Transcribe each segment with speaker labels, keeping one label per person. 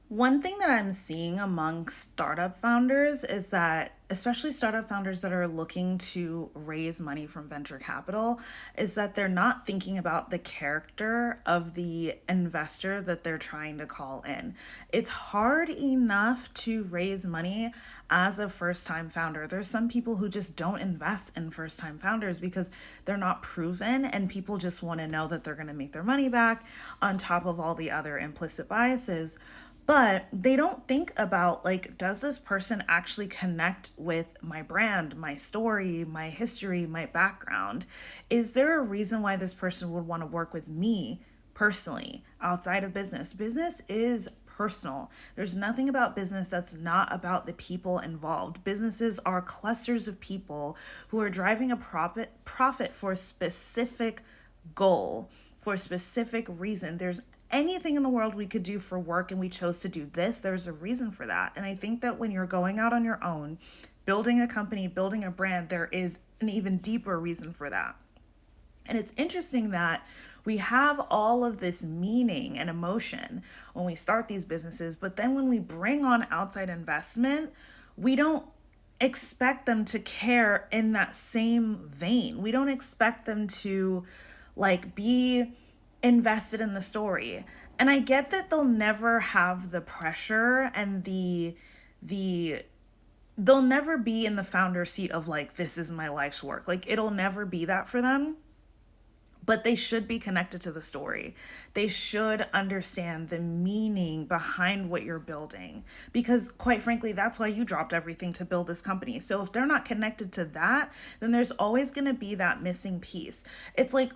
Speaker 1: One thing that I'm seeing among startup founders is that, especially startup founders that are looking to raise money from venture capital, is that they're not thinking about the character of the investor that they're trying to call in. It's hard enough to raise money as a first time founder. There's some people who just don't invest in first time founders because they're not proven and people just want to know that they're going to make their money back on top of all the other implicit biases. But they don't think about, like, does this person actually connect with my brand, my story, my history, my background? Is there a reason why this person would want to work with me personally outside of business? Business is personal. There's nothing about business that's not about the people involved. Businesses are clusters of people who are driving a profit for a specific goal, for a specific reason. There's anything in the world we could do for work and we chose to do this, there's a reason for that. And I think that when you're going out on your own, building a company, building a brand, there is an even deeper reason for that. And it's interesting that we have all of this meaning and emotion when we start these businesses, but then when we bring on outside investment, we don't expect them to care in that same vein. We don't expect them to be invested in the story. And I get that they'll never have the pressure and the they'll never be in the founder seat of like, this is my life's work. Like, it'll never be that for them. But they should be connected to the story. They should understand the meaning behind what you're building. Because quite frankly, that's why you dropped everything to build this company. So if they're not connected to that, then there's always going to be that missing piece. It's like,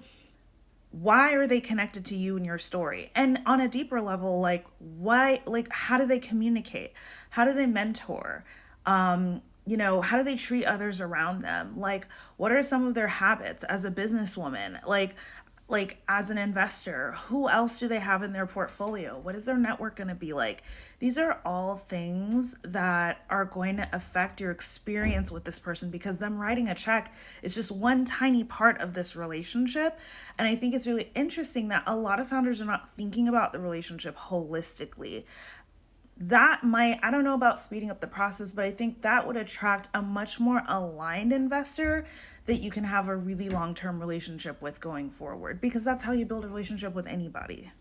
Speaker 1: why are they connected to you and your story? And on a deeper level, like, why, like, how do they communicate? How do they mentor? How do they treat others around them? Like, what are some of their habits as a businesswoman? Like as an investor, who else do they have in their portfolio? What is their network going to be like? These are all things that are going to affect your experience with this person, because them writing a check is just one tiny part of this relationship. And I think it's really interesting that a lot of founders are not thinking about the relationship holistically. That might, I don't know about speeding up the process, but I think that would attract a much more aligned investor that you can have a really long-term relationship with going forward, because that's how you build a relationship with anybody.